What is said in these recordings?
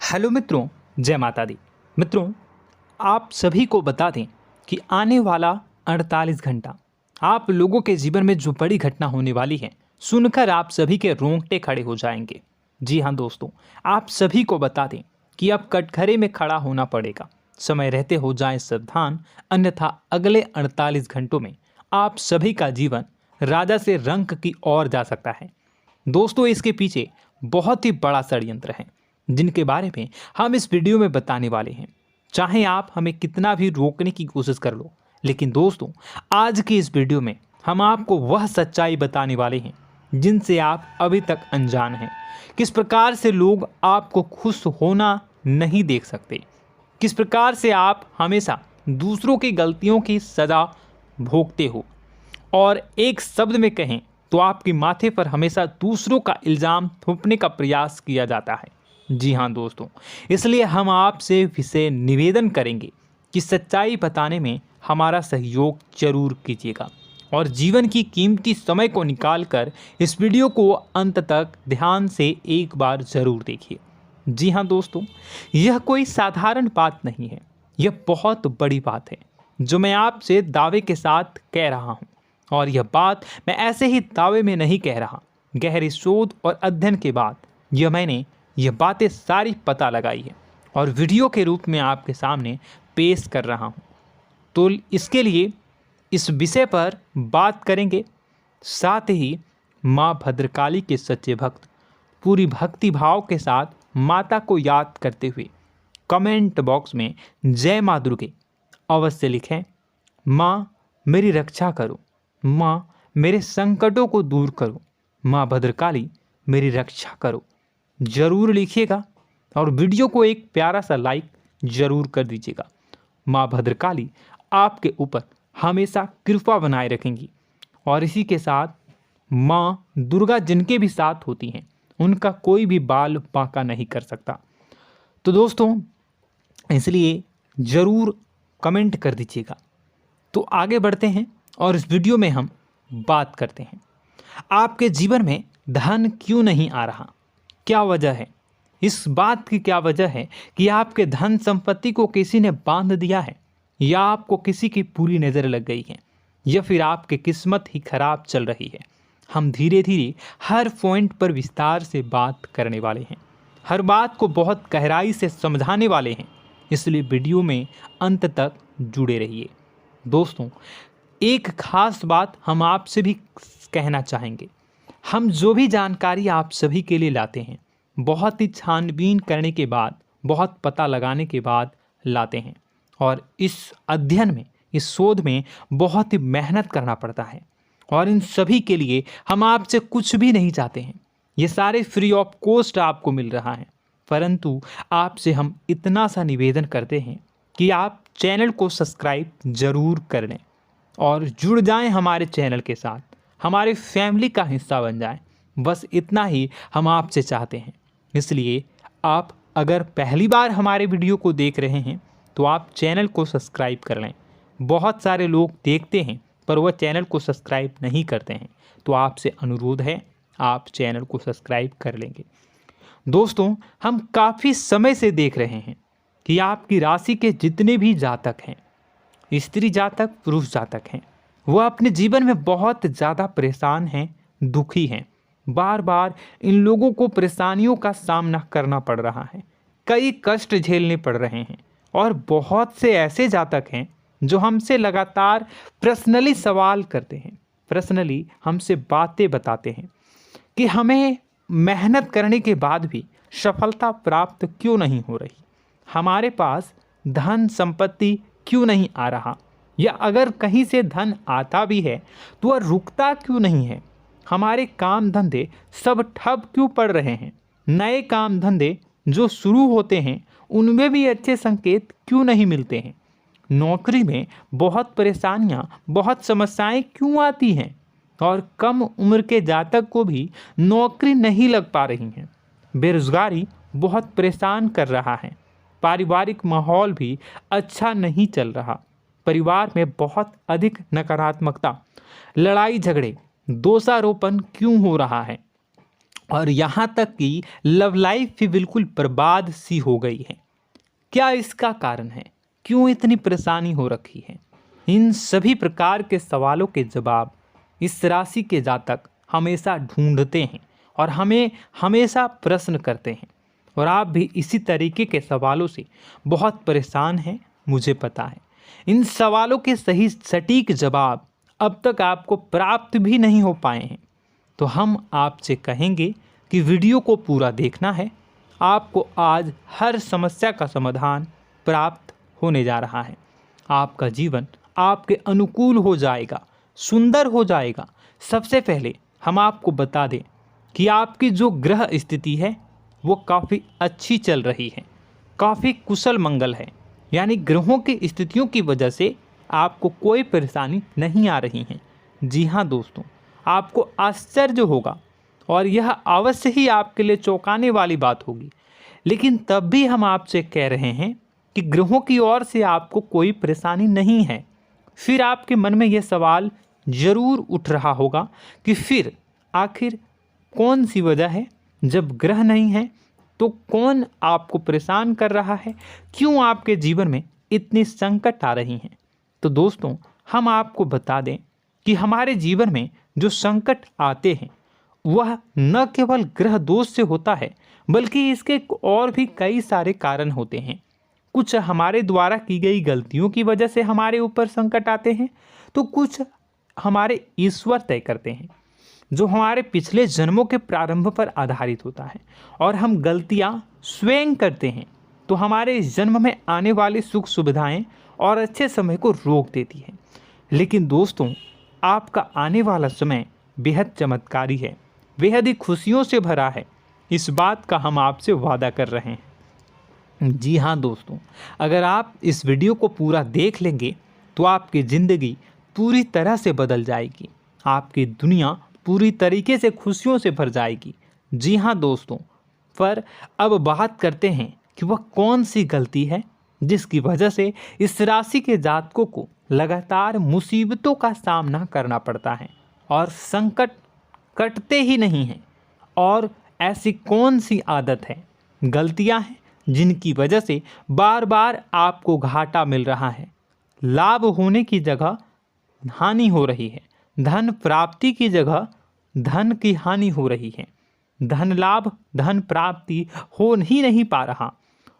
Hello मित्रों, जय माता दी। मित्रों, आप सभी को बता दें कि आने वाला 48 घंटा आप लोगों के जीवन में जो बड़ी घटना होने वाली है, सुनकर आप सभी के रोंगटे खड़े हो जाएंगे। जी हाँ दोस्तों, आप सभी को बता दें कि अब कटघरे में खड़ा होना पड़ेगा। समय रहते हो जाएं सावधान, अन्यथा अगले 48 घंटों में आप सभी का जीवन राजा से रंक की ओर जा सकता है। दोस्तों, इसके पीछे बहुत ही बड़ा षड्यंत्र है जिनके बारे में हम इस वीडियो में बताने वाले हैं। चाहे आप हमें कितना भी रोकने की कोशिश कर लो, लेकिन दोस्तों आज की इस वीडियो में हम आपको वह सच्चाई बताने वाले हैं जिनसे आप अभी तक अनजान हैं। किस प्रकार से लोग आपको खुश होना नहीं देख सकते, किस प्रकार से आप हमेशा दूसरों की गलतियों की सज़ा भोगते हो, और एक शब्द में कहें तो आपके माथे पर हमेशा दूसरों का इल्ज़ाम थोपने का प्रयास किया जाता है। जी हाँ दोस्तों, इसलिए हम आपसे विशेष निवेदन करेंगे कि सच्चाई बताने में हमारा सहयोग जरूर कीजिएगा और जीवन की कीमती समय को निकालकर इस वीडियो को अंत तक ध्यान से एक बार ज़रूर देखिए। जी हाँ दोस्तों, यह कोई साधारण बात नहीं है, यह बहुत बड़ी बात है जो मैं आपसे दावे के साथ कह रहा हूँ। और यह बात मैं ऐसे ही दावे में नहीं कह रहा, गहरी शोध और अध्ययन के बाद मैंने यह बातें सारी पता लगाई है और वीडियो के रूप में आपके सामने पेश कर रहा हूँ। तो इसके लिए इस विषय पर बात करेंगे। साथ ही माँ भद्रकाली के सच्चे भक्त पूरी भक्ति भाव के साथ माता को याद करते हुए कमेंट बॉक्स में जय माँ दुर्गे अवश्य लिखें। माँ मेरी रक्षा करो, माँ मेरे संकटों को दूर करो, माँ भद्रकाली मेरी रक्षा करो, ज़रूर लिखिएगा और वीडियो को एक प्यारा सा लाइक ज़रूर कर दीजिएगा। माँ भद्रकाली आपके ऊपर हमेशा कृपा बनाए रखेंगी और इसी के साथ माँ दुर्गा जिनके भी साथ होती हैं उनका कोई भी बाल बांका नहीं कर सकता। तो दोस्तों, इसलिए ज़रूर कमेंट कर दीजिएगा। तो आगे बढ़ते हैं और इस वीडियो में हम बात करते हैं, आपके जीवन में धन क्यों नहीं आ रहा, क्या वजह है। इस बात की क्या वजह है कि आपके धन संपत्ति को किसी ने बांध दिया है, या आपको किसी की पूरी नज़र लग गई है, या फिर आपकी किस्मत ही खराब चल रही है। हम धीरे धीरे हर पॉइंट पर विस्तार से बात करने वाले हैं, हर बात को बहुत गहराई से समझाने वाले हैं, इसलिए वीडियो में अंत तक जुड़े रहिए। दोस्तों, एक खास बात हम आपसे भी कहना चाहेंगे। हम जो भी जानकारी आप सभी के लिए लाते हैं, बहुत ही छानबीन करने के बाद, बहुत पता लगाने के बाद लाते हैं, और इस अध्ययन में, इस शोध में बहुत ही मेहनत करना पड़ता है। और इन सभी के लिए हम आपसे कुछ भी नहीं चाहते हैं, ये सारे फ्री ऑफ कॉस्ट आपको मिल रहा है। परंतु आपसे हम इतना सा निवेदन करते हैं कि आप चैनल को सब्सक्राइब ज़रूर कर लें और जुड़ जाएं हमारे चैनल के साथ, हमारे फैमिली का हिस्सा बन जाएं। बस इतना ही हम आपसे चाहते हैं। इसलिए आप अगर पहली बार हमारे वीडियो को देख रहे हैं तो आप चैनल को सब्सक्राइब कर लें। बहुत सारे लोग देखते हैं पर वह चैनल को सब्सक्राइब नहीं करते हैं, तो आपसे अनुरोध है आप चैनल को सब्सक्राइब कर लेंगे। दोस्तों, हम काफ़ी समय से देख रहे हैं कि आपकी राशि के जितने भी जातक हैं, स्त्री जातक, पुरुष जातक हैं, वह अपने जीवन में बहुत ज़्यादा परेशान हैं, दुखी हैं। बार बार इन लोगों को परेशानियों का सामना करना पड़ रहा है, कई कष्ट झेलने पड़ रहे हैं। और बहुत से ऐसे जातक हैं जो हमसे लगातार पर्सनली सवाल करते हैं, पर्सनली हमसे बातें बताते हैं कि हमें मेहनत करने के बाद भी सफलता प्राप्त क्यों नहीं हो रही, हमारे पास धन संपत्ति क्यों नहीं आ रहा, या अगर कहीं से धन आता भी है तो वह रुकता क्यों नहीं है, हमारे काम धंधे सब ठप क्यों पड़ रहे हैं, नए काम धंधे जो शुरू होते हैं उनमें भी अच्छे संकेत क्यों नहीं मिलते हैं, नौकरी में बहुत परेशानियां, बहुत समस्याएं क्यों आती हैं, और कम उम्र के जातक को भी नौकरी नहीं लग पा रही हैं, बेरोजगारी बहुत परेशान कर रहा है, पारिवारिक माहौल भी अच्छा नहीं चल रहा, परिवार में बहुत अधिक नकारात्मकता, लड़ाई झगड़े, दोषारोपण क्यों हो रहा है, और यहाँ तक कि लव लाइफ भी बिल्कुल बर्बाद सी हो गई है। क्या इसका कारण है? क्यों इतनी परेशानी हो रखी है? इन सभी प्रकार के सवालों के जवाब इस राशि के जातक हमेशा ढूंढते हैं और हमें हमेशा प्रश्न करते हैं, और आप भी इसी तरीके के सवालों से बहुत परेशान हैं, मुझे पता है। इन सवालों के सही सटीक जवाब अब तक आपको प्राप्त भी नहीं हो पाए हैं, तो हम आपसे कहेंगे कि वीडियो को पूरा देखना है। आपको आज हर समस्या का समाधान प्राप्त होने जा रहा है। आपका जीवन आपके अनुकूल हो जाएगा, सुंदर हो जाएगा। सबसे पहले हम आपको बता दें कि आपकी जो ग्रह स्थिति है वो काफ़ी अच्छी चल रही है, काफ़ी कुशल मंगल है, यानी ग्रहों की स्थितियों की वजह से आपको कोई परेशानी नहीं आ रही है। जी हाँ दोस्तों, आपको आश्चर्य होगा और यह अवश्य ही आपके लिए चौंकाने वाली बात होगी, लेकिन तब भी हम आपसे कह रहे हैं कि ग्रहों की ओर से आपको कोई परेशानी नहीं है। फिर आपके मन में यह सवाल जरूर उठ रहा होगा कि फिर आखिर कौन सी वजह है? जब ग्रह नहीं है तो कौन आपको परेशान कर रहा है? क्यों आपके जीवन में इतनी संकट आ रही हैं? तो दोस्तों, हम आपको बता दें कि हमारे जीवन में जो संकट आते हैं वह न केवल ग्रह दोष से होता है, बल्कि इसके और भी कई सारे कारण होते हैं। कुछ हमारे द्वारा की गई गलतियों की वजह से हमारे ऊपर संकट आते हैं, तो कुछ हमारे ईश्वर तय करते हैं, जो हमारे पिछले जन्मों के प्रारंभ पर आधारित होता है। और हम गलतियां स्वयं करते हैं तो हमारे इस जन्म में आने वाली सुख सुविधाएं और अच्छे समय को रोक देती है। लेकिन दोस्तों, आपका आने वाला समय बेहद चमत्कारी है, बेहद ही खुशियों से भरा है। इस बात का हम आपसे वादा कर रहे हैं। जी हाँ दोस्तों, अगर आप इस वीडियो को पूरा देख लेंगे तो आपकी ज़िंदगी पूरी तरह से बदल जाएगी, आपकी दुनिया पूरी तरीके से खुशियों से भर जाएगी। जी हाँ दोस्तों, पर अब बात करते हैं कि वह कौन सी गलती है जिसकी वजह से इस राशि के जातकों को लगातार मुसीबतों का सामना करना पड़ता है और संकट कटते ही नहीं हैं। और ऐसी कौन सी आदत है, गलतियां हैं जिनकी वजह से बार बार आपको घाटा मिल रहा है, लाभ होने की जगह हानि हो रही है, धन प्राप्ति की जगह धन की हानि हो रही है, धन लाभ धन प्राप्ति हो ही नहीं पा रहा,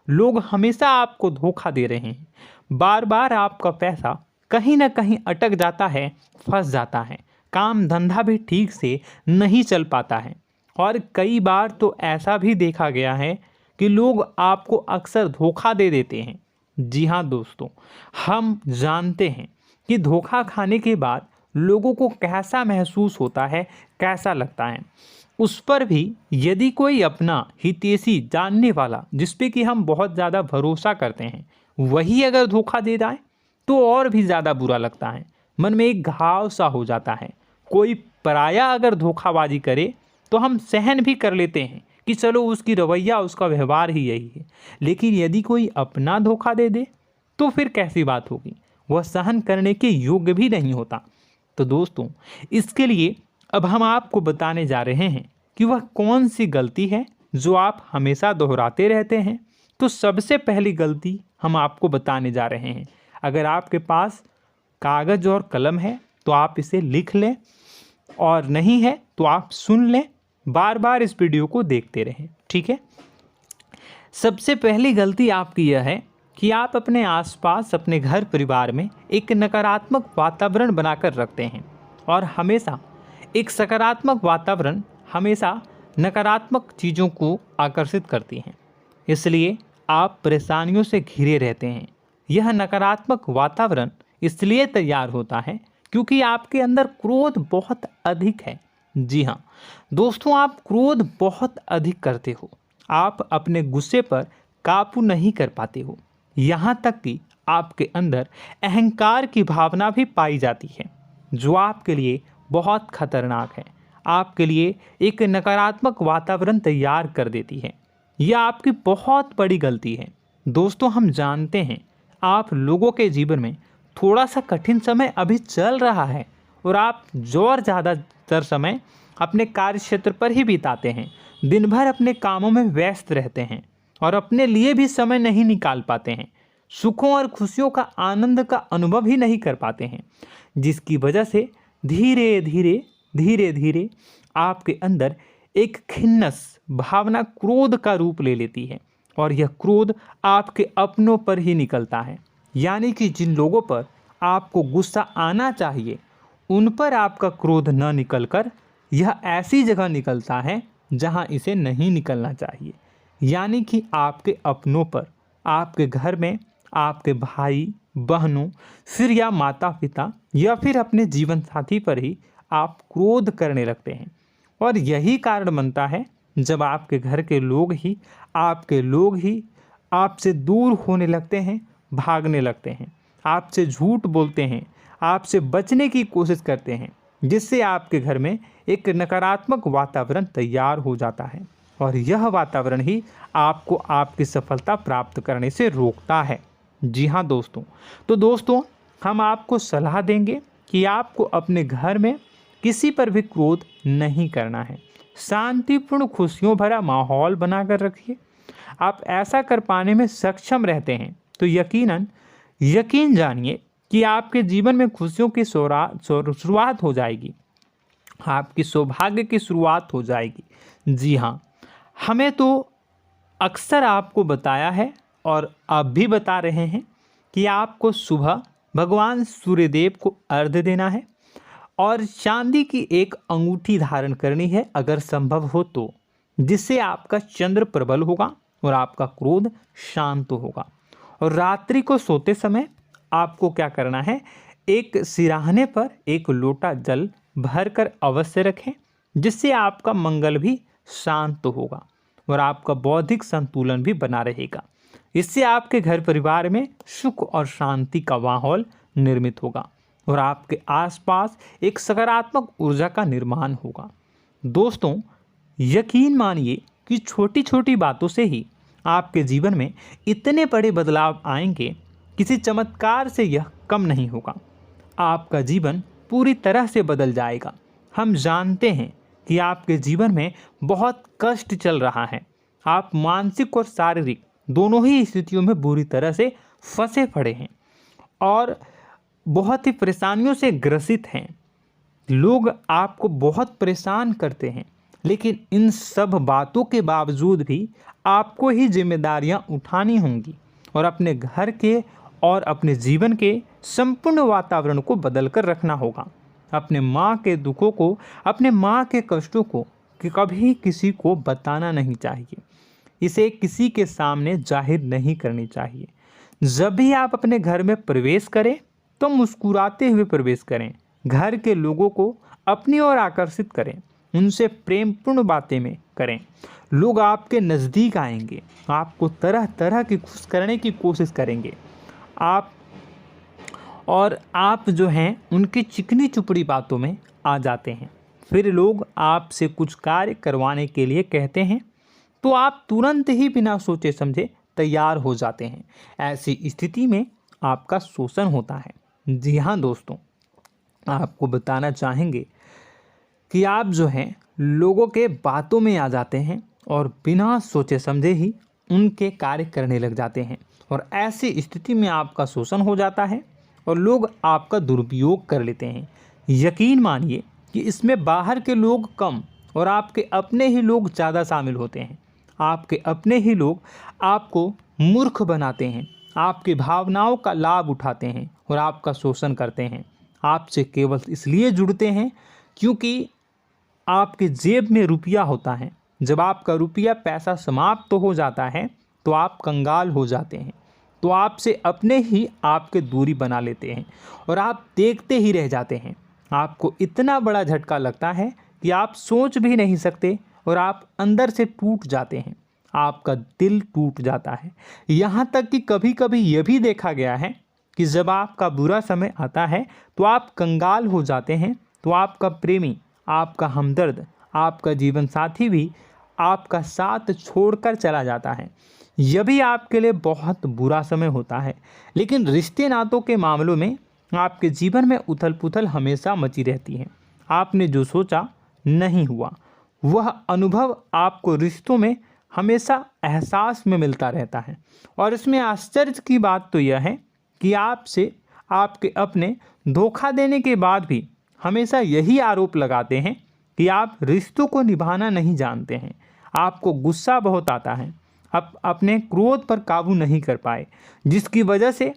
लोग हमेशा आपको धोखा दे रहे हैं, बार बार आपका पैसा कहीं ना कहीं अटक जाता है, फंस जाता है, काम धंधा भी ठीक से नहीं चल पाता है। और कई बार तो ऐसा भी देखा गया है कि लोग आपको अक्सर धोखा दे देते हैं। जी हाँ दोस्तों, हम जानते हैं कि धोखा खाने के बाद लोगों को कैसा महसूस होता है, कैसा लगता है। उस पर भी यदि कोई अपना हितैषी जानने वाला, जिस पे कि हम बहुत ज़्यादा भरोसा करते हैं, वही अगर धोखा दे जाए तो और भी ज़्यादा बुरा लगता है, मन में एक घाव सा हो जाता है। कोई पराया अगर धोखाबाजी करे तो हम सहन भी कर लेते हैं कि चलो उसकी रवैया उसका व्यवहार ही यही है, लेकिन यदि कोई अपना धोखा दे दे तो फिर कैसी बात होगी, वह सहन करने के योग्य भी नहीं होता। तो दोस्तों, इसके लिए अब हम आपको बताने जा रहे हैं कि वह कौन सी गलती है जो आप हमेशा दोहराते रहते हैं। तो सबसे पहली गलती हम आपको बताने जा रहे हैं। अगर आपके पास कागज़ और कलम है तो आप इसे लिख लें, और नहीं है तो आप सुन लें, बार बार इस वीडियो को देखते रहें, ठीक है। सबसे पहली गलती आपकी यह है कि आप अपने आसपास, अपने घर परिवार में एक नकारात्मक वातावरण बनाकर रखते हैं, और हमेशा एक सकारात्मक वातावरण हमेशा नकारात्मक चीज़ों को आकर्षित करती हैं, इसलिए आप परेशानियों से घिरे रहते हैं। यह नकारात्मक वातावरण इसलिए तैयार होता है क्योंकि आपके अंदर क्रोध बहुत अधिक है। जी हाँ दोस्तों, आप क्रोध बहुत अधिक करते हो, आप अपने गुस्से पर काबू नहीं कर पाते हो, यहाँ तक कि आपके अंदर अहंकार की भावना भी पाई जाती है, जो आपके लिए बहुत खतरनाक है, आपके लिए एक नकारात्मक वातावरण तैयार कर देती है। यह आपकी बहुत बड़ी गलती है। दोस्तों, हम जानते हैं आप लोगों के जीवन में थोड़ा सा कठिन समय अभी चल रहा है, और आप और ज़्यादातर समय अपने कार्य क्षेत्र पर ही बिताते हैं। दिन भर अपने कामों में व्यस्त रहते हैं और अपने लिए भी समय नहीं निकाल पाते हैं। सुखों और खुशियों का आनंद का अनुभव ही नहीं कर पाते हैं, जिसकी वजह से धीरे धीरे आपके अंदर एक खिन्नस भावना क्रोध का रूप ले लेती है और यह क्रोध आपके अपनों पर ही निकलता है। यानी कि जिन लोगों पर आपको गुस्सा आना चाहिए उन पर आपका क्रोध न निकलकर यह ऐसी जगह निकलता है जहां इसे नहीं निकलना चाहिए। यानी कि आपके अपनों पर, आपके घर में आपके भाई बहनों, फिर या माता पिता या फिर अपने जीवन साथी पर ही आप क्रोध करने लगते हैं। और यही कारण बनता है जब आपके घर के लोग ही आपसे दूर होने लगते हैं, भागने लगते हैं, आपसे झूठ बोलते हैं, आपसे बचने की कोशिश करते हैं, जिससे आपके घर में एक नकारात्मक वातावरण तैयार हो जाता है और यह वातावरण ही आपको आपकी सफलता प्राप्त करने से रोकता है। जी हाँ दोस्तों, तो दोस्तों हम आपको सलाह देंगे कि आपको अपने घर में किसी पर भी क्रोध नहीं करना है। शांतिपूर्ण खुशियों भरा माहौल बनाकर रखिए। आप ऐसा कर पाने में सक्षम रहते हैं तो यकीन जानिए कि आपके जीवन में खुशियों की शुरुआत हो जाएगी, आपकी सौभाग्य की शुरुआत हो जाएगी। जी हाँ, हमें तो अक्सर आपको बताया है और अब भी बता रहे हैं कि आपको सुबह भगवान सूर्यदेव को अर्घ्य देना है और चांदी की एक अंगूठी धारण करनी है अगर संभव हो तो, जिससे आपका चंद्र प्रबल होगा और आपका क्रोध शांत होगा। और रात्रि को सोते समय आपको क्या करना है, एक सिराहने पर एक लोटा जल भरकर अवश्य रखें, जिससे आपका मंगल भी शांत होगा और आपका बौद्धिक संतुलन भी बना रहेगा। इससे आपके घर परिवार में सुख और शांति का माहौल निर्मित होगा और आपके आसपास एक सकारात्मक ऊर्जा का निर्माण होगा। दोस्तों यकीन मानिए कि छोटी छोटी बातों से ही आपके जीवन में इतने बड़े बदलाव आएंगे, किसी चमत्कार से यह कम नहीं होगा। आपका जीवन पूरी तरह से बदल जाएगा। हम जानते हैं कि आपके जीवन में बहुत कष्ट चल रहा है, आप मानसिक और शारीरिक दोनों ही स्थितियों में बुरी तरह से फंसे पड़े हैं और बहुत ही परेशानियों से ग्रसित हैं। लोग आपको बहुत परेशान करते हैं, लेकिन इन सब बातों के बावजूद भी आपको ही जिम्मेदारियां उठानी होंगी और अपने घर के और अपने जीवन के संपूर्ण वातावरण को बदल कर रखना होगा। अपने माँ के दुखों को, अपने माँ के कष्टों को कभी किसी को बताना नहीं चाहिए, इसे किसी के सामने जाहिर नहीं करनी चाहिए। जब भी आप अपने घर में प्रवेश करें तो मुस्कुराते हुए प्रवेश करें, घर के लोगों को अपनी ओर आकर्षित करें, उनसे प्रेमपूर्ण बातें में करें। लोग आपके नज़दीक आएंगे, आपको तरह तरह की खुश करने की कोशिश करेंगे। आप जो हैं उनकी चिकनी चुपड़ी बातों में आ जाते हैं। फिर लोग आपसे कुछ कार्य करवाने के लिए कहते हैं तो आप तुरंत ही बिना सोचे समझे तैयार हो जाते हैं। ऐसी स्थिति में आपका शोषण होता है। जी हाँ दोस्तों, आपको बताना चाहेंगे कि आप जो हैं लोगों के बातों में आ जाते हैं और बिना सोचे समझे ही उनके कार्य करने लग जाते हैं और ऐसी स्थिति में आपका शोषण हो जाता है और लोग आपका दुरुपयोग कर लेते हैं। यकीन मानिए कि इसमें बाहर के लोग कम और आपके अपने ही लोग ज़्यादा शामिल होते हैं। आपके अपने ही लोग आपको मूर्ख बनाते हैं, आपकी भावनाओं का लाभ उठाते हैं और आपका शोषण करते हैं। आपसे केवल इसलिए जुड़ते हैं क्योंकि आपके जेब में रुपया होता है। जब आपका रुपया पैसा समाप्त हो जाता है तो आप कंगाल हो जाते हैं, तो आपसे अपने ही आपके दूरी बना लेते हैं और आप देखते ही रह जाते हैं। आपको इतना बड़ा झटका लगता है कि आप सोच भी नहीं सकते और आप अंदर से टूट जाते हैं, आपका दिल टूट जाता है। यहाँ तक कि कभी कभी यह भी देखा गया है कि जब आपका बुरा समय आता है तो आप कंगाल हो जाते हैं, तो आपका प्रेमी, आपका हमदर्द, आपका जीवन साथी भी आपका साथ छोड़कर चला जाता है। यह भी आपके लिए बहुत बुरा समय होता है। लेकिन रिश्ते नातों के मामलों में आपके जीवन में उथल पुथल हमेशा मची रहती है। आपने जो सोचा नहीं हुआ, वह अनुभव आपको रिश्तों में हमेशा एहसास में मिलता रहता है। और इसमें आश्चर्य की बात तो यह है कि आपसे आपके अपने धोखा देने के बाद भी हमेशा यही आरोप लगाते हैं कि आप रिश्तों को निभाना नहीं जानते हैं। आपको गुस्सा बहुत आता है, अपने क्रोध पर काबू नहीं कर पाए, जिसकी वजह से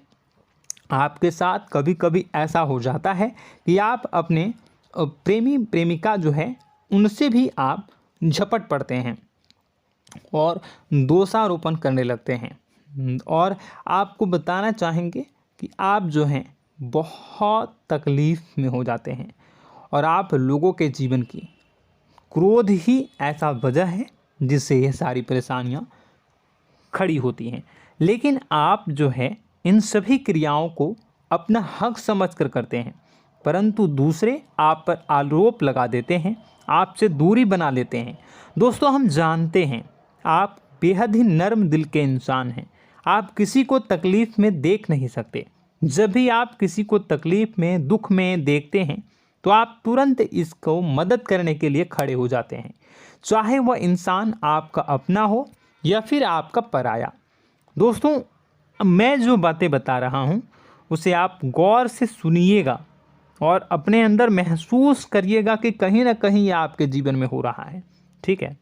आपके साथ कभी कभी ऐसा हो जाता है कि आप अपने प्रेमी प्रेमिका जो है उनसे भी आप झपट पड़ते हैं और दोषारोपण करने लगते हैं। और आपको बताना चाहेंगे कि आप जो हैं बहुत तकलीफ़ में हो जाते हैं और आप लोगों के जीवन की क्रोध ही ऐसा वजह है जिससे ये सारी परेशानियां खड़ी होती हैं। लेकिन आप जो है इन सभी क्रियाओं को अपना हक समझकर करते हैं, परंतु दूसरे आप पर आरोप लगा देते हैं, आपसे दूरी बना लेते हैं। दोस्तों, हम जानते हैं आप बेहद ही नर्म दिल के इंसान हैं। आप किसी को तकलीफ़ में देख नहीं सकते। जब भी आप किसी को तकलीफ़ में, दुख में देखते हैं तो आप तुरंत इसको मदद करने के लिए खड़े हो जाते हैं, चाहे वह इंसान आपका अपना हो या फिर आपका पराया। दोस्तों, मैं जो बातें बता रहा हूँ उसे आप गौर से सुनिएगा और अपने अंदर महसूस करिएगा कि कहीं ना कहीं ये आपके जीवन में हो रहा है। ठीक है,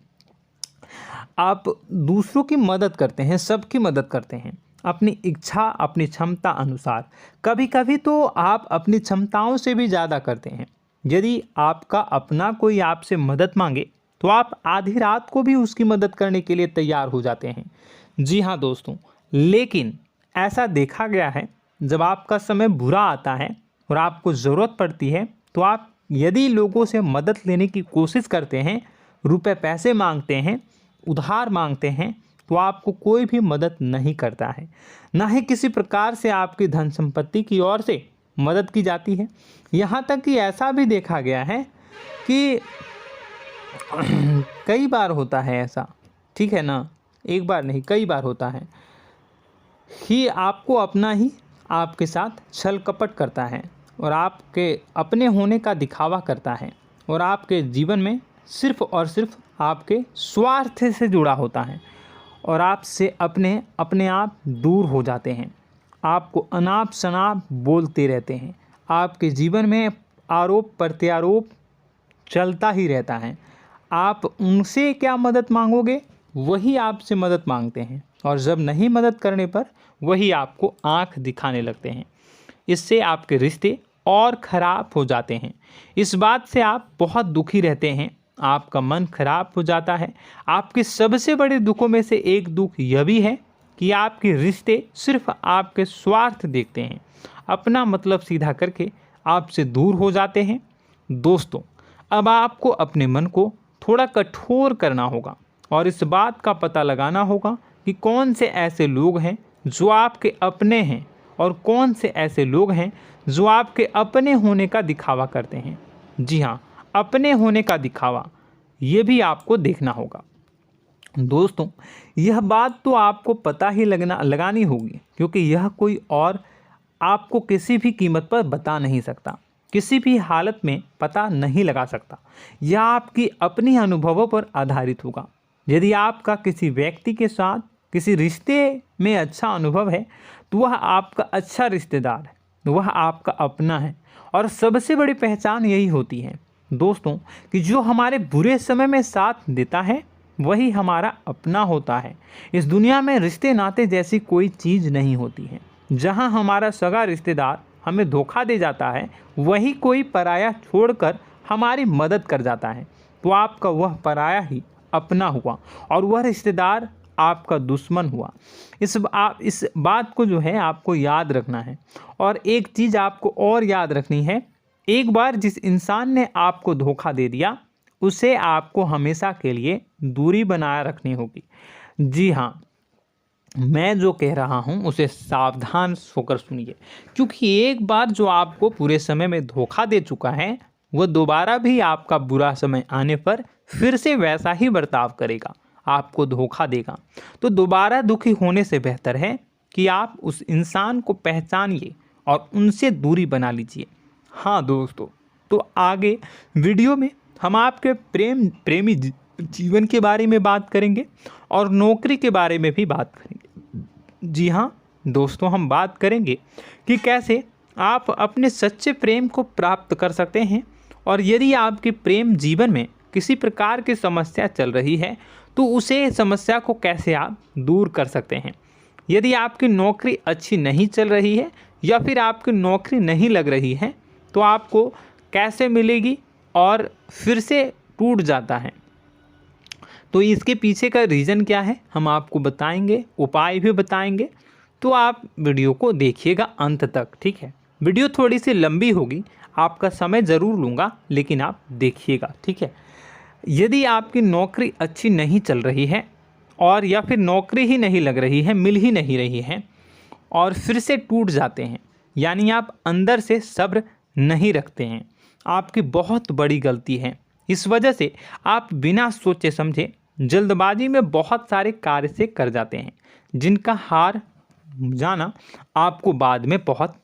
आप दूसरों की मदद करते हैं, सबकी मदद करते हैं अपनी इच्छा, अपनी क्षमता अनुसार। कभी कभी तो आप अपनी क्षमताओं से भी ज़्यादा करते हैं। यदि आपका अपना कोई आपसे मदद मांगे तो आप आधी रात को भी उसकी मदद करने के लिए तैयार हो जाते हैं। जी हाँ दोस्तों, लेकिन ऐसा देखा गया है जब आपका समय बुरा आता है और आपको ज़रूरत पड़ती है तो आप यदि लोगों से मदद लेने की कोशिश करते हैं, रुपए पैसे मांगते हैं, उधार मांगते हैं, तो आपको कोई भी मदद नहीं करता है। ना ही किसी प्रकार से आपकी धन संपत्ति की ओर से मदद की जाती है। यहाँ तक कि ऐसा भी देखा गया है कि कई बार होता है ऐसा, ठीक है ना, एक बार नहीं कई बार होता है कि आपको अपना ही आपके साथ छल कपट करता है और आपके अपने होने का दिखावा करता है और आपके जीवन में सिर्फ और सिर्फ आपके स्वार्थ से जुड़ा होता है और आपसे अपने आप दूर हो जाते हैं। आपको अनाप शनाप बोलते रहते हैं। आपके जीवन में आरोप प्रत्यारोप चलता ही रहता है। आप उनसे क्या मदद मांगोगे, वही आपसे मदद मांगते हैं और जब नहीं मदद करने पर वही आपको आंख दिखाने लगते हैं। इससे आपके रिश्ते और ख़राब हो जाते हैं। इस बात से आप बहुत दुखी रहते हैं, आपका मन खराब हो जाता है। आपके सबसे बड़े दुखों में से एक दुख यह भी है कि आपके रिश्ते सिर्फ आपके स्वार्थ देखते हैं, अपना मतलब सीधा करके आपसे दूर हो जाते हैं। दोस्तों, अब आपको अपने मन को थोड़ा कठोर करना होगा और इस बात का पता लगाना होगा कि कौन से ऐसे लोग हैं जो आपके अपने हैं और कौन से ऐसे लोग हैं जो आपके अपने होने का दिखावा करते हैं। जी हाँ, अपने होने का दिखावा, ये भी आपको देखना होगा। दोस्तों, यह बात तो आपको पता ही लगानी होगी, क्योंकि यह कोई और आपको किसी भी कीमत पर बता नहीं सकता, किसी भी हालत में पता नहीं लगा सकता। यह आपकी अपनी अनुभवों पर आधारित होगा। यदि आपका किसी व्यक्ति के साथ किसी रिश्ते में अच्छा अनुभव है तो वह आपका अच्छा रिश्तेदार है, वह आपका अपना है। और सबसे बड़ी पहचान यही होती है दोस्तों कि जो हमारे बुरे समय में साथ देता है वही हमारा अपना होता है। इस दुनिया में रिश्ते नाते जैसी कोई चीज़ नहीं होती है। जहां हमारा सगा रिश्तेदार हमें धोखा दे जाता है, वही कोई पराया छोड़कर हमारी मदद कर जाता है, तो आपका वह पराया ही अपना हुआ और वह रिश्तेदार आपका दुश्मन हुआ। इस बात को जो है आपको याद रखना है। और एक चीज़ आपको और याद रखनी है, एक बार जिस इंसान ने आपको धोखा दे दिया उसे आपको हमेशा के लिए दूरी बनाए रखनी होगी। जी हाँ, मैं जो कह रहा हूँ उसे सावधान होकर सुनिए, क्योंकि एक बार जो आपको पूरे समय में धोखा दे चुका है वह दोबारा भी आपका बुरा समय आने पर फिर से वैसा ही बर्ताव करेगा, आपको धोखा देगा। तो दोबारा दुखी होने से बेहतर है कि आप उस इंसान को पहचानिए और उनसे दूरी बना लीजिए। हाँ दोस्तों, तो आगे वीडियो में हम आपके प्रेमी जीवन के बारे में बात करेंगे और नौकरी के बारे में भी बात करेंगे। जी हाँ दोस्तों, हम बात करेंगे कि कैसे आप अपने सच्चे प्रेम को प्राप्त कर सकते हैं, और यदि आपके प्रेम जीवन में किसी प्रकार की समस्या चल रही है तो उसे समस्या को कैसे आप दूर कर सकते हैं। यदि आपकी नौकरी अच्छी नहीं चल रही है या फिर आपकी नौकरी नहीं लग रही है तो आपको कैसे मिलेगी और फिर से टूट जाता है, तो इसके पीछे का रीज़न क्या है हम आपको बताएंगे, उपाय भी बताएंगे। तो आप वीडियो को देखिएगा अंत तक, ठीक है। वीडियो थोड़ी सी लंबी होगी, आपका समय ज़रूर लूँगा, लेकिन आप देखिएगा, ठीक है। यदि आपकी नौकरी अच्छी नहीं चल रही है और या फिर नौकरी ही नहीं लग रही है, मिल ही नहीं रही है और फिर से टूट जाते हैं, यानी आप अंदर से सब्र नहीं रखते हैं, आपकी बहुत बड़ी गलती है। इस वजह से आप बिना सोचे समझे जल्दबाजी में बहुत सारे कार्य से कर जाते हैं, जिनका हार जाना आपको बाद में बहुत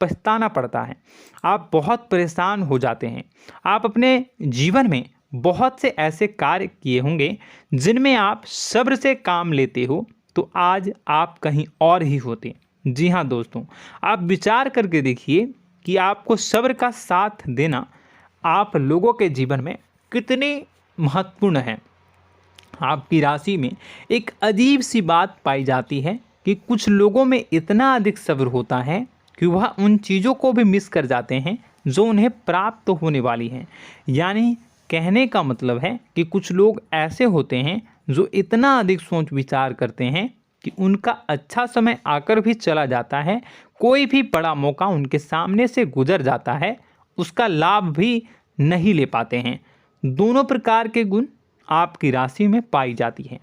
पछताना पड़ता है। आप बहुत परेशान हो जाते हैं। आप अपने जीवन में बहुत से ऐसे कार्य किए होंगे जिनमें आप सब्र से काम लेते हो, तो आज आप कहीं और ही होते। जी हाँ दोस्तों, आप विचार करके देखिए कि आपको सब्र का साथ देना आप लोगों के जीवन में कितनी महत्वपूर्ण है। आपकी राशि में एक अजीब सी बात पाई जाती है कि कुछ लोगों में इतना अधिक सब्र होता है कि वह उन चीज़ों को भी मिस कर जाते हैं जो उन्हें प्राप्त होने वाली हैं। यानी कहने का मतलब है कि कुछ लोग ऐसे होते हैं जो इतना अधिक सोच विचार करते हैं कि उनका अच्छा समय आकर भी चला जाता है, कोई भी बड़ा मौका उनके सामने से गुजर जाता है, उसका लाभ भी नहीं ले पाते हैं। दोनों प्रकार के गुण आपकी राशि में पाई जाती है।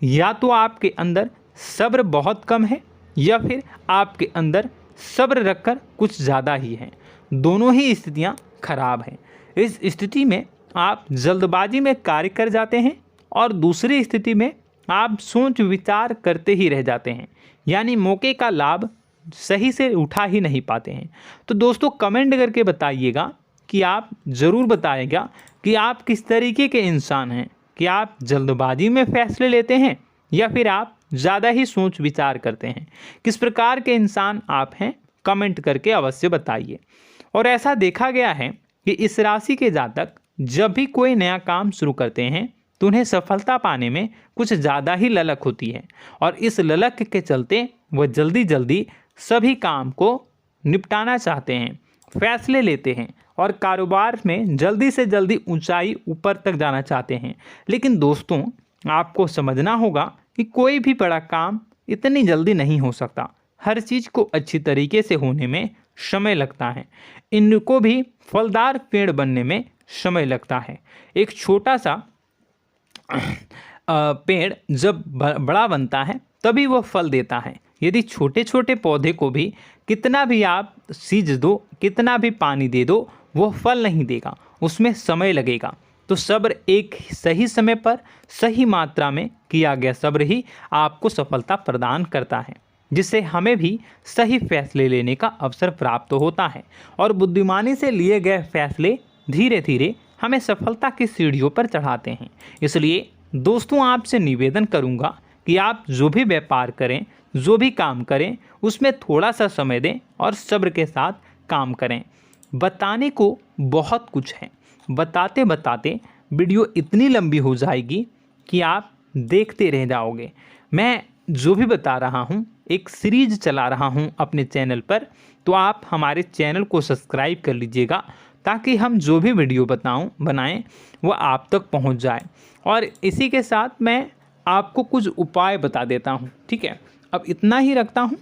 या तो आपके अंदर सब्र बहुत कम है या फिर आपके अंदर सब्र रखकर कुछ ज़्यादा ही है। दोनों ही स्थितियाँ खराब हैं। इस स्थिति में आप जल्दबाजी में कार्य कर जाते हैं और दूसरी स्थिति में आप सोच विचार करते ही रह जाते हैं, यानी मौके का लाभ सही से उठा ही नहीं पाते हैं। तो दोस्तों कमेंट करके बताइएगा कि आप ज़रूर बताइएगा कि आप किस तरीके के इंसान हैं, कि आप जल्दबाजी में फैसले लेते हैं या फिर आप ज़्यादा ही सोच विचार करते हैं। किस प्रकार के इंसान आप हैं, कमेंट करके अवश्य बताइए। और ऐसा देखा गया है कि इस राशि के जातक जब भी कोई नया काम शुरू करते हैं तो उन्हें सफलता पाने में कुछ ज़्यादा ही ललक होती है, और इस ललक के चलते वह जल्दी जल्दी सभी काम को निपटाना चाहते हैं, फैसले लेते हैं और कारोबार में जल्दी से जल्दी ऊंचाई ऊपर तक जाना चाहते हैं। लेकिन दोस्तों आपको समझना होगा कि कोई भी बड़ा काम इतनी जल्दी नहीं हो सकता। हर चीज़ को अच्छी तरीके से होने में समय लगता है। इनको भी फलदार पेड़ बनने में समय लगता है। एक छोटा सा पेड़ जब बड़ा बनता है तभी वह फल देता है। यदि छोटे छोटे पौधे को भी कितना भी आप सींच दो, कितना भी पानी दे दो, वो फल नहीं देगा, उसमें समय लगेगा। तो सब्र एक सही समय पर सही मात्रा में किया गया सब्र ही आपको सफलता प्रदान करता है, जिससे हमें भी सही फैसले लेने का अवसर प्राप्त होता है। और बुद्धिमानी से लिए गए फैसले धीरे धीरे हमें सफलता की सीढ़ियों पर चढ़ाते हैं। इसलिए दोस्तों आपसे निवेदन करूंगा कि आप जो भी व्यापार करें, जो भी काम करें, उसमें थोड़ा सा समय दें और सब्र के साथ काम करें। बताने को बहुत कुछ है, बताते बताते वीडियो इतनी लंबी हो जाएगी कि आप देखते रह जाओगे। मैं जो भी बता रहा हूँ एक सीरीज चला रहा हूँ अपने चैनल पर, तो आप हमारे चैनल को सब्सक्राइब कर लीजिएगा ताकि हम जो भी वीडियो बनाएं वो आप तक पहुँच जाए। और इसी के साथ मैं आपको कुछ उपाय बता देता हूँ, ठीक है। अब इतना ही रखता हूँ।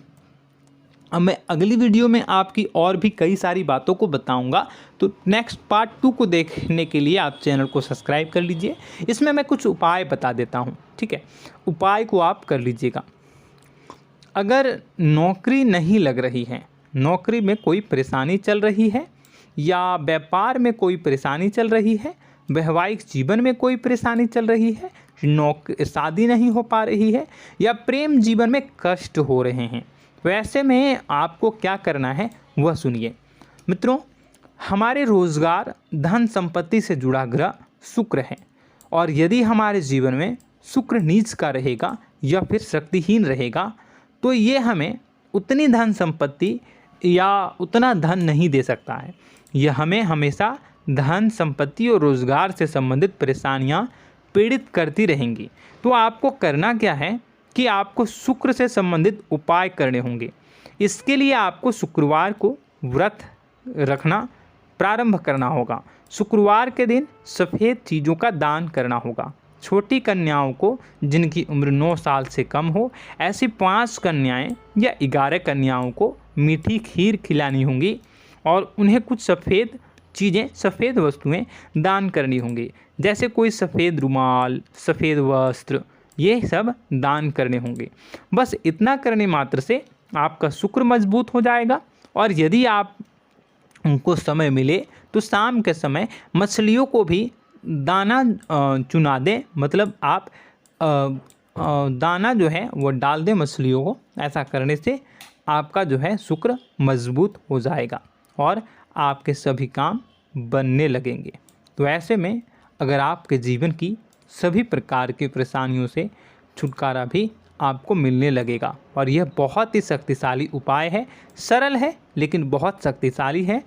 अब मैं अगली वीडियो में आपकी और भी कई सारी बातों को बताऊंगा। तो नेक्स्ट पार्ट 2 को देखने के लिए आप चैनल को सब्सक्राइब कर लीजिए। इसमें मैं कुछ उपाय बता देता हूं, ठीक है। उपाय को आप कर लीजिएगा। अगर नौकरी नहीं लग रही है, नौकरी में कोई परेशानी चल रही है, या व्यापार में कोई परेशानी चल रही है, वैवाहिक जीवन में कोई परेशानी चल रही है, शादी नहीं हो पा रही है, या प्रेम जीवन में कष्ट हो रहे हैं, वैसे में आपको क्या करना है, वह सुनिए। मित्रों, हमारे रोजगार धन संपत्ति से जुड़ा ग्रह शुक्र है, और यदि हमारे जीवन में शुक्र नीच का रहेगा या फिर शक्तिहीन रहेगा तो ये हमें उतनी धन संपत्ति या उतना धन नहीं दे सकता है। यह हमें हमेशा धन संपत्ति और रोजगार से संबंधित परेशानियां पीड़ित करती रहेंगी। तो आपको करना क्या है कि आपको शुक्र से संबंधित उपाय करने होंगे। इसके लिए आपको शुक्रवार को व्रत रखना प्रारंभ करना होगा। शुक्रवार के दिन सफ़ेद चीज़ों का दान करना होगा। छोटी कन्याओं को जिनकी उम्र 9 साल से कम हो, ऐसी 5 कन्याएं या 11 कन्याओं को मीठी खीर खिलानी होंगी और उन्हें कुछ सफ़ेद चीज़ें, सफ़ेद वस्तुएं दान करनी होंगी, जैसे कोई सफ़ेद रुमाल, सफ़ेद वस्त्र, ये सब दान करने होंगे। बस इतना करने मात्र से आपका शुक्र मजबूत हो जाएगा। और यदि आप उनको समय मिले तो शाम के समय मछलियों को भी दाना चुना दें, मतलब आप दाना जो है वो डाल दें मछलियों को। ऐसा करने से आपका जो है शुक्र मजबूत हो जाएगा और आपके सभी काम बनने लगेंगे। तो ऐसे में अगर आपके जीवन की सभी प्रकार की परेशानियों से छुटकारा भी आपको मिलने लगेगा। और यह बहुत ही शक्तिशाली उपाय है, सरल है लेकिन बहुत शक्तिशाली है।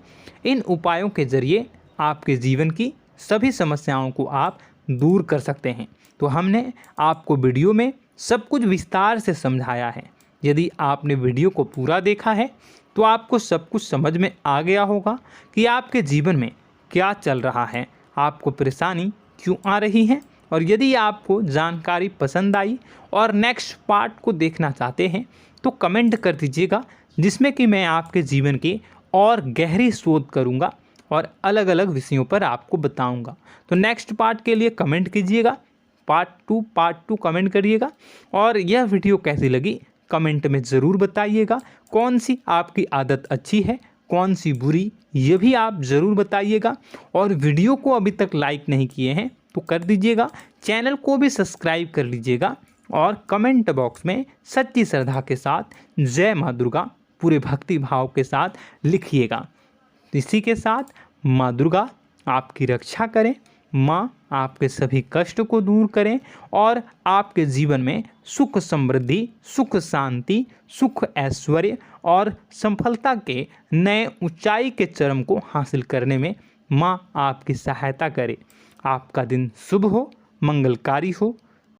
इन उपायों के ज़रिए आपके जीवन की सभी समस्याओं को आप दूर कर सकते हैं। तो हमने आपको वीडियो में सब कुछ विस्तार से समझाया है। यदि आपने वीडियो को पूरा देखा है तो आपको सब कुछ समझ में आ गया होगा कि आपके जीवन में क्या चल रहा है, आपको परेशानी क्यों आ रही है। और यदि आपको जानकारी पसंद आई और नेक्स्ट पार्ट को देखना चाहते हैं तो कमेंट कर दीजिएगा, जिसमें कि मैं आपके जीवन की और गहरी शोध करूंगा और अलग अलग विषयों पर आपको बताऊंगा। तो नेक्स्ट पार्ट के लिए कमेंट कीजिएगा, पार्ट टू कमेंट करिएगा। और यह वीडियो कैसी लगी कमेंट में ज़रूर बताइएगा। कौन सी आपकी आदत अच्छी है, कौन सी बुरी, ये भी आप ज़रूर बताइएगा। और वीडियो को अभी तक लाइक नहीं किए हैं तो कर दीजिएगा, चैनल को भी सब्सक्राइब कर लीजिएगा और कमेंट बॉक्स में सच्ची श्रद्धा के साथ जय माँ दुर्गा पूरे भक्ति भाव के साथ लिखिएगा। इसी के साथ माँ दुर्गा आपकी रक्षा करें, माँ आपके सभी कष्ट को दूर करें और आपके जीवन में सुख समृद्धि, सुख शांति, सुख ऐश्वर्य और सफलता के नए ऊंचाई के चरम को हासिल करने में माँ आपकी सहायता करे। आपका दिन शुभ हो, मंगलकारी हो।